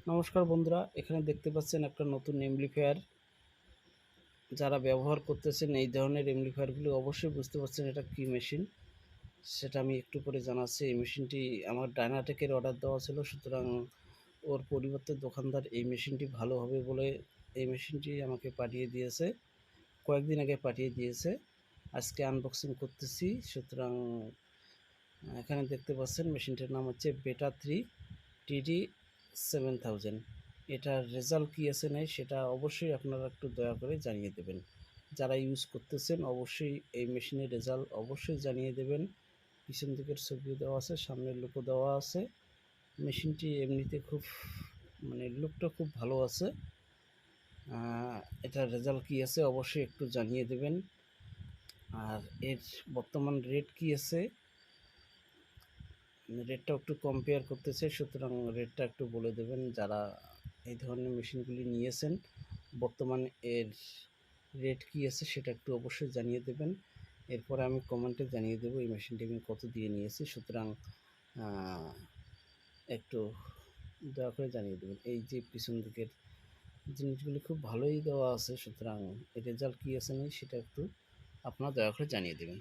নমস্কার বন্ধুরা, এখানে দেখতে পাচ্ছেন একটা নতুন এমপ্লিফায়ার। যারা ব্যবহার করতেছেন এই ধরনের এমপ্লিফায়ারগুলো অবশ্যই বুঝতে পারছেন এটা কি মেশিন, সেটা আমি একটু পরে জানাচ্ছি। এই মেশিনটি আমার ডায়নাটেকের অর্ডার দেওয়া ছিল, সুতরাং ওর পরিবর্তে দোকানদার এই মেশিনটি ভালো হবে বলে এই মেশিনটি আমাকে পাঠিয়ে দিয়েছে, কয়েকদিন আগে পাঠিয়ে দিয়েছে। আজকে আনবক্সিং করতেছি। সুতরাং এখানে দেখতে পাচ্ছেন মেশিনটার নাম হচ্ছে বেটা 3 টিডি 7000। এটার রেজাল্ট কী আছে নাই সেটা অবশ্যই আপনারা একটু দয়া করে জানিয়ে দেবেন। যারা ইউজ করতেছেন অবশ্যই এই মেশিনের রেজাল্ট অবশ্যই জানিয়ে দেবেন। পিছন দিকের ছবিও দেওয়া আছে, সামনের লুকও দেওয়া আছে। মেশিনটি এমনিতে খুব লুকটা খুব ভালো আছে। এটার রেজাল্ট কী আছে অবশ্যই একটু জানিয়ে দেবেন। আর এর বর্তমান রেট কী আছে, রেটটা একটু কম্পেয়ার করতে চাই, সুতরাং রেটটা একটু বলে দেবেন। যারা এই ধরনের মেশিনগুলি নিয়েছেন বর্তমান এর রেট কী আছে সেটা একটু অবশ্যই জানিয়ে দেবেন। এরপরে আমি কমেন্টে জানিয়ে দেবো এই মেশিনটি আমি কত দিয়ে নিয়েছি, সুতরাং একটু দয়া করে জানিয়ে দেবেন। এই যে পিছন দিকের জিনিসগুলি খুব ভালোই দেওয়া আছে, সুতরাং এর রেজাল্ট কী আছে নেই সেটা একটু আপনারা দয়া করে জানিয়ে দেবেন।